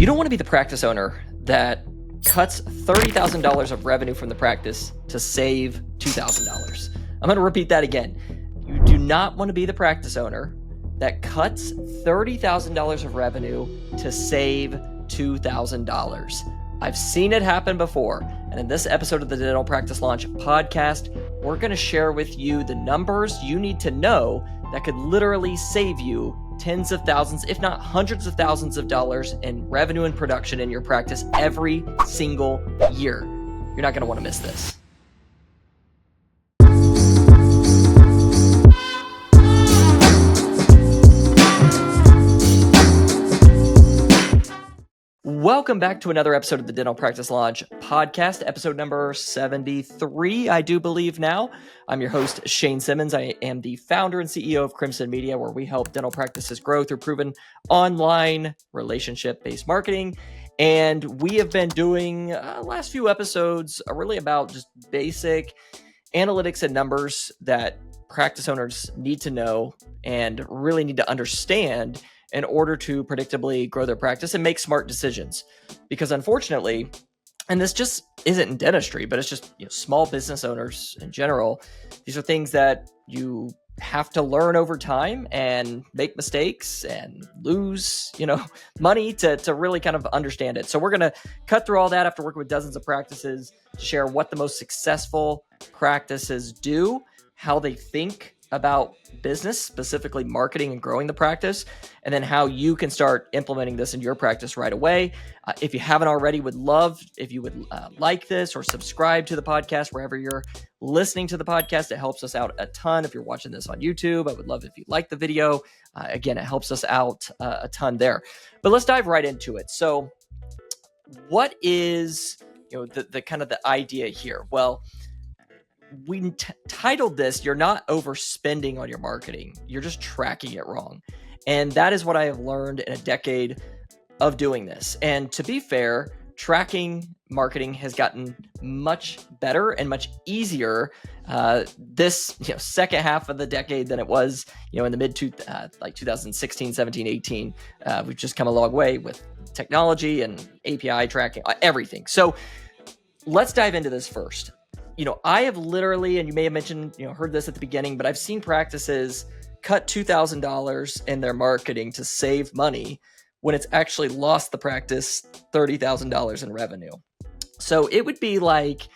You don't want to be the practice owner that cuts $30,000 of revenue from the practice to save $2,000. I'm going to repeat that again. You do not want to be the practice owner that cuts $30,000 of revenue to save $2,000. I've seen it happen before. And in this episode of the Dental Practice Launch podcast, we're going to share with you the numbers you need to know that could literally save you tens of thousands, if not hundreds of thousands of dollars in revenue and production in your practice every single year. You're not going to want to miss this. Welcome back to another episode of the Dental Practice Launch podcast, episode number 73, I do believe now. I'm your host, Shane Simmons. I am the founder and CEO of Crimson Media, where we help dental practices grow through proven online relationship-based marketing. And we have been doing last few episodes really about just basic analytics and numbers that practice owners need to know and really need to understand in order to predictably grow their practice and make smart decisions. Because unfortunately, and this just isn't in dentistry, but it's just small business owners in general, these are things that you have to learn over time and make mistakes and lose, money to really kind of understand it. So we're going to cut through all that after working with dozens of practices to share what the most successful practices do, how they think about business, specifically marketing and growing the practice, and then how you can start implementing this in your practice right away. If you haven't already, would love if you would like this or subscribe to the podcast wherever you're listening to the podcast. It helps us out a ton. If you're watching this on YouTube, I would love if you like the video. Again, it helps us out a ton there. But let's dive right into it. So what is the kind of the idea here? Well, we titled this, "You're not overspending on your marketing. You're just tracking it wrong." And that is what I have learned in a decade of doing this. And to be fair, tracking marketing has gotten much better and much easier this second half of the decade than it was in the mid like 2016, 17, 18. We've just come a long way with technology and API tracking, everything. So let's dive into this first. I have literally, and you may have mentioned, heard this at the beginning, but I've seen practices cut $2,000 in their marketing to save money when it's actually lost the practice $30,000 in revenue. So it would be like,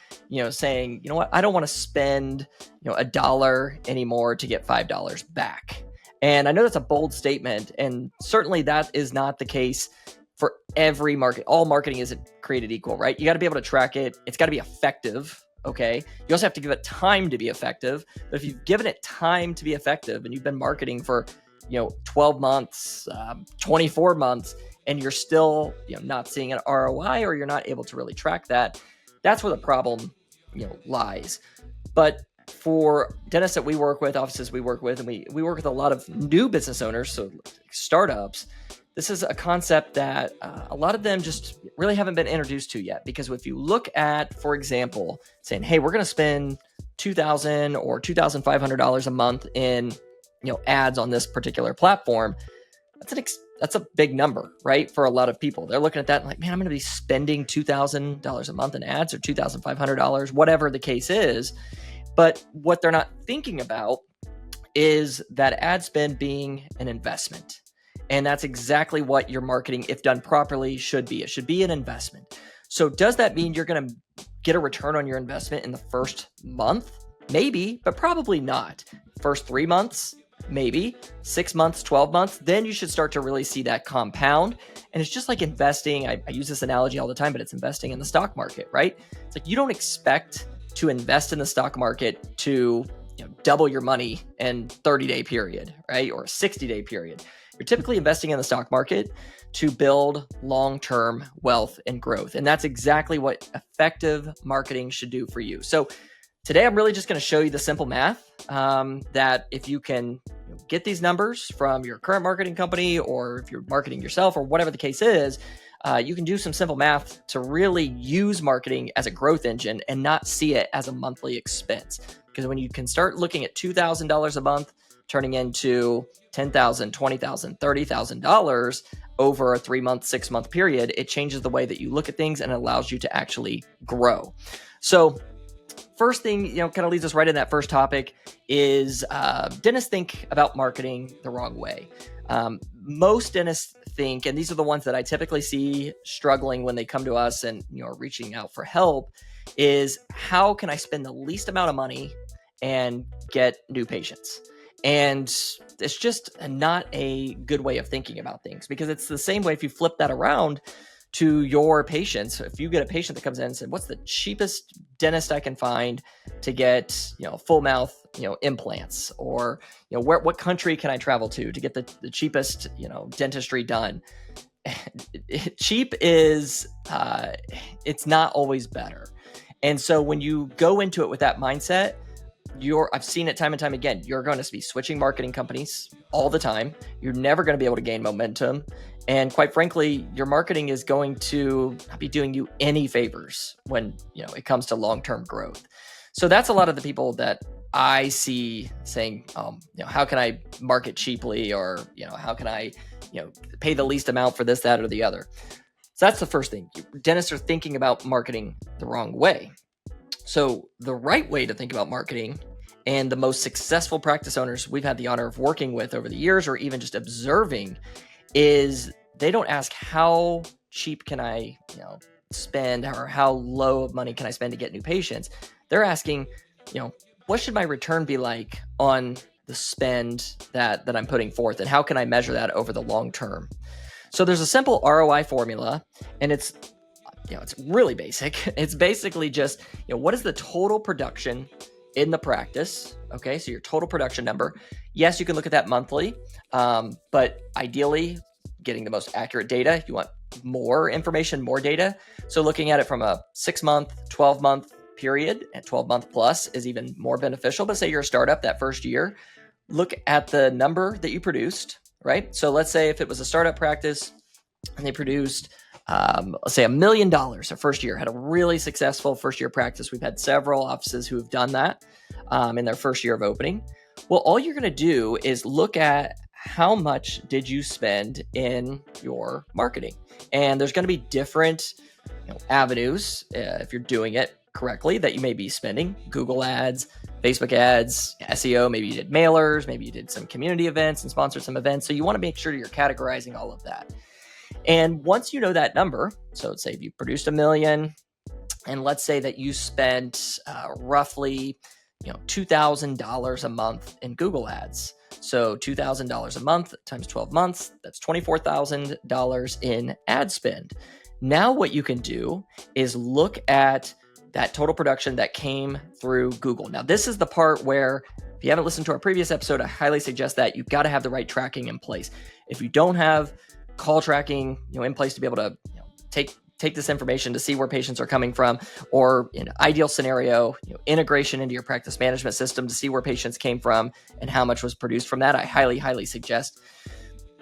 saying, I don't want to spend, $1 anymore to get $5 back. And I know that's a bold statement, and certainly that is not the case for every market. All marketing isn't created equal, right? You got to be able to track it. It's got to be effective. Okay. You also have to give it time to be effective. But if you've given it time to be effective and you've been marketing for, 12 months, 24 months, and you're still, not seeing an ROI, or you're not able to really track that, that's where the problem, lies. But for dentists that we work with, offices we work with, and we work with a lot of new business owners, so startups, this is a concept that a lot of them just really haven't been introduced to yet. Because if you look at, for example, saying, hey, we're going to spend $2,000 or $2,500 a month in ads on this particular platform, that's a big number, right? For a lot of people, they're looking at that and like, man, I'm going to be spending $2,000 a month in ads, or $2,500, whatever the case is. But what they're not thinking about is that ad spend being an investment. And that's exactly what your marketing, if done properly, should be. It should be an investment. So does that mean you're going to get a return on your investment in the first month? Maybe, but probably not. First 3 months, maybe. 6 months, 12 months, then you should start to really see that compound. And it's just like investing. I use this analogy all the time, but it's investing in the stock market, right? It's like you don't expect to invest in the stock market to double your money in 30-day period, right? Or a 60-day period. You're typically investing in the stock market to build long-term wealth and growth. And that's exactly what effective marketing should do for you. So today, I'm really just going to show you the simple math that if you can get these numbers from your current marketing company, or if you're marketing yourself, or whatever the case is, you can do some simple math to really use marketing as a growth engine and not see it as a monthly expense. Because when you can start looking at $2,000 a month turning into $10,000, $20,000, $30,000, over a 3-month, 6-month period, it changes the way that you look at things and allows you to actually grow. So first thing, kind of leads us right in that first topic is dentists think about marketing the wrong way. Most dentists think, and these are the ones that I typically see struggling when they come to us and are reaching out for help, is how can I spend the least amount of money and get new patients? And it's just not a good way of thinking about things, because it's the same way if you flip that around to your patients. If you get a patient that comes in and said, what's the cheapest dentist I can find to get, full mouth, implants, or, what country can I travel to get the cheapest, dentistry done? Cheap is, it's not always better. And so when you go into it with that mindset, I've seen it time and time again, you're going to be switching marketing companies all the time. You're never going to be able to gain momentum. And quite frankly, your marketing is going to not be doing you any favors when, it comes to long-term growth. So that's a lot of the people that I see saying, how can I market cheaply? Or, how can I, pay the least amount for this, that, or the other? So that's the first thing. Dentists are thinking about marketing the wrong way. So the right way to think about marketing, and the most successful practice owners we've had the honor of working with over the years, or even just observing, is they don't ask how cheap can I, spend, or how low of money can I spend to get new patients. They're asking, what should my return be like on the spend that I'm putting forth, and how can I measure that over the long term? So there's a simple ROI formula, and it's really basic. It's basically just, what is the total production in the practice? Okay, so your total production number. Yes, you can look at that monthly, but ideally, getting the most accurate data, you want more information, more data. So looking at it from a 6-month, 12-month period, and 12-month plus is even more beneficial. But say you're a startup that first year, look at the number that you produced, right? So let's say if it was a startup practice and they produced let's say $1 million their first year, had a really successful first year practice. We've had several offices who have done that in their first year of opening. Well, all you're going to do is look at how much did you spend in your marketing. And there's going to be different avenues if you're doing it correctly that you may be spending. Google ads, Facebook ads, SEO, maybe you did mailers, maybe you did some community events and sponsored some events. So you want to make sure you're categorizing all of that. And once you know that number, so let's say if you produced $1 million, and let's say that you spent roughly, $2,000 a month in Google ads. So $2,000 a month times 12 months, that's $24,000 in ad spend. Now what you can do is look at that total production that came through Google. Now this is the part where, if you haven't listened to our previous episode, I highly suggest that you've got to have the right tracking in place. If you don't have call tracking, in place to be able to, take this information to see where patients are coming from, or in an ideal scenario, integration into your practice management system to see where patients came from and how much was produced from that, I highly, highly suggest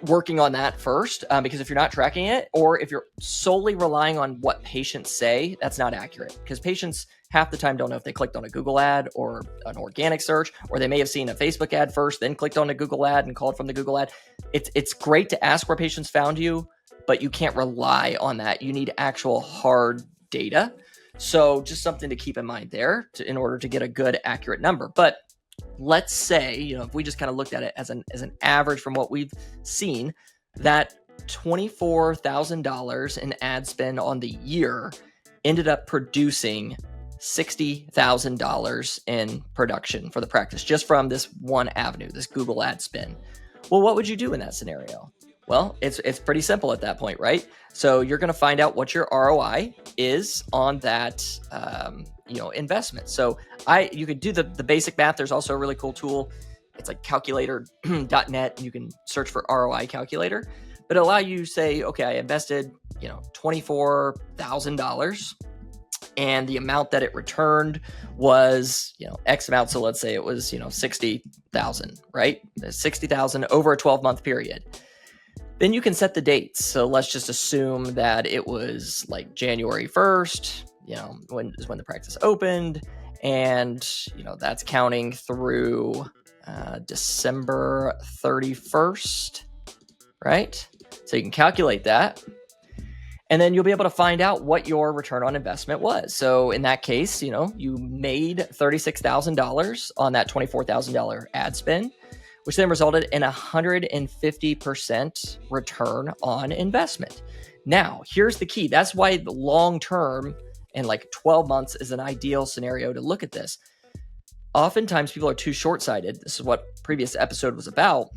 working on that first, because if you're not tracking it, or if you're solely relying on what patients say, that's not accurate, because patients half the time don't know if they clicked on a Google ad or an organic search, or they may have seen a Facebook ad first, then clicked on a Google ad and called from the Google ad. It's great to ask where patients found you, but you can't rely on that. You need actual hard data. So just something to keep in mind there in order to get a good, accurate number. But let's say, if we just kind of looked at it as an average from what we've seen, that $24,000 in ad spend on the year ended up producing $60,000 in production for the practice, just from this one avenue, this Google ad spend. Well, what would you do in that scenario? Well, it's pretty simple at that point, right? So you're going to find out what your ROI is on that, investment. So you could do the basic math. There's also a really cool tool. It's like calculator.net. You can search for ROI calculator, but it'll allow you to say, okay, I invested, $24,000, and the amount that it returned was, X amount. So let's say it was, 60,000, right? 60,000 over a 12-month period. Then you can set the dates. So let's just assume that it was like January 1st, when the practice opened, and, that's counting through December 31st, right? So you can calculate that. And then you'll be able to find out what your return on investment was. So in that case, you made $36,000 on that $24,000 ad spend, which then resulted in 150% return on investment. Now, here's the key. That's why the long term and like 12 months is an ideal scenario to look at this. Oftentimes people are too short-sighted. This is what previous episode was about.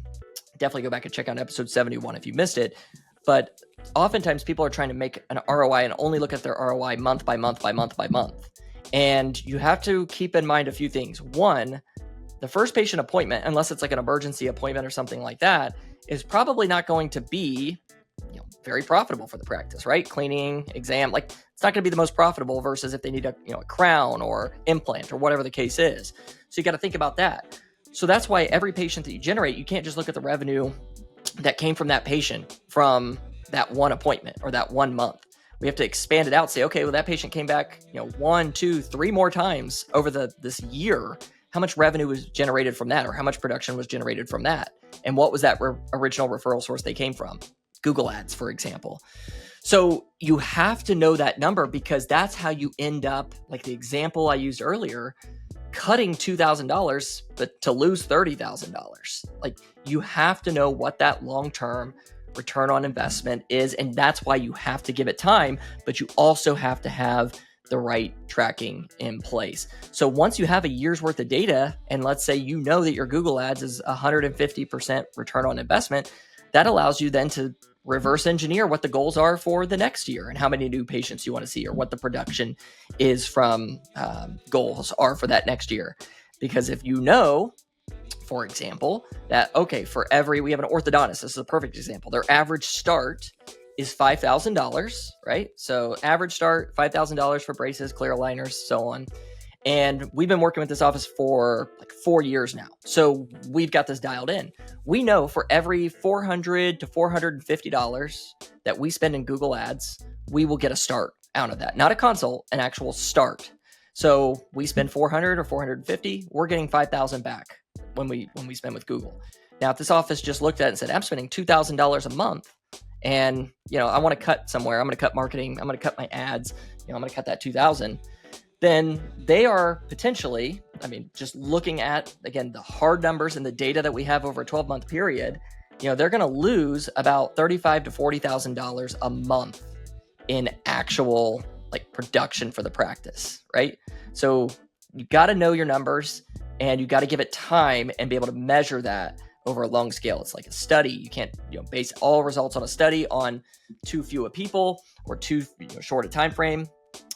Definitely go back and check out episode 71 if you missed it. But oftentimes people are trying to make an ROI and only look at their ROI month by month by month by month. And you have to keep in mind a few things. One, the first patient appointment, unless it's like an emergency appointment or something like that, is probably not going to be very profitable for the practice, right? Cleaning, exam, like it's not going to be the most profitable versus if they need a crown or implant or whatever the case is. So you got to think about that. So that's why every patient that you generate, you can't just look at the revenue that came from that patient from that one appointment or that 1 month. We have to expand it out, say, okay, well, that patient came back, 1, 2, 3 more times over this year. How much revenue was generated from that, or how much production was generated from that? And what was that original referral source they came from? Google Ads, for example. So you have to know that number, because that's how you end up, like the example I used earlier, cutting $2,000, but to lose $30,000. Like, you have to know what that long-term return on investment is. And that's why you have to give it time, but you also have to have the right tracking in place. So once you have a year's worth of data, and let's say that your Google Ads is 150% return on investment, that allows you then to reverse engineer what the goals are for the next year and how many new patients you want to see, or what the production is from goals are for that next year. Because if for example, that, okay, we have an orthodontist, this is a perfect example, their average start is $5,000, right? So average start, $5,000 for braces, clear aligners, so on. And we've been working with this office for like 4 years now. So we've got this dialed in. We know for every $400 to $450 that we spend in Google Ads, we will get a start out of that. Not a consult, an actual start. So we spend $400 or $450, we're getting $5,000 back when we spend with Google. Now, if this office just looked at it and said, I'm spending $2,000 a month, and I want to cut somewhere, I'm going to cut marketing, I'm going to cut my ads, I'm going to cut that $2,000, then they are potentially, just looking at, again, the hard numbers and the data that we have over a 12-month period, they're going to lose about $35,000 to $40,000 a month in actual production for the practice, right? So you got to know your numbers, and you got to give it time and be able to measure that over a long scale. It's like a study. You can't base all results on a study on too few of people or too short a time frame. It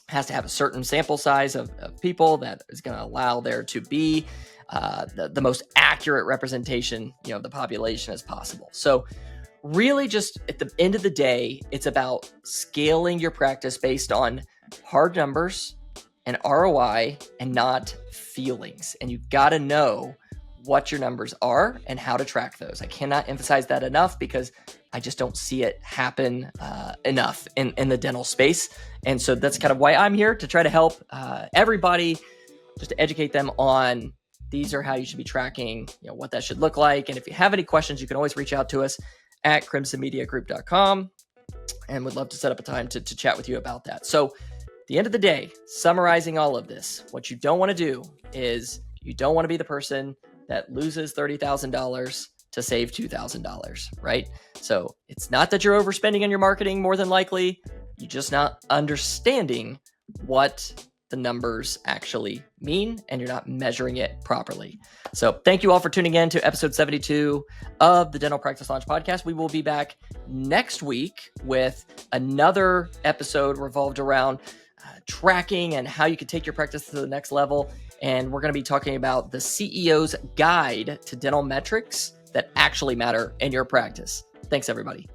has to have a certain sample size of people that is going to allow there to be the most accurate representation of the population as possible. So really, just at the end of the day, it's about scaling your practice based on hard numbers and ROI and not feelings. And you've got to know what your numbers are and how to track those. I cannot emphasize that enough, because I just don't see it happen enough in the dental space. And so that's kind of why I'm here, to try to help everybody, just to educate them on these are how you should be tracking, what that should look like. And if you have any questions, you can always reach out to us at crimsonmediagroup.com, and would love to set up a time to chat with you about that. So at the end of the day, summarizing all of this, what you don't want to do is you don't want to be the person that loses $30,000 to save $2,000, right? So it's not that you're overspending on your marketing, more than likely. You're just not understanding what the numbers actually mean, and you're not measuring it properly. So thank you all for tuning in to episode 72 of the Dental Practice Launch podcast. We will be back next week with another episode revolved around tracking and how you can take your practice to the next level. And we're going to be talking about the CEO's guide to dental metrics that actually matter in your practice. Thanks, everybody.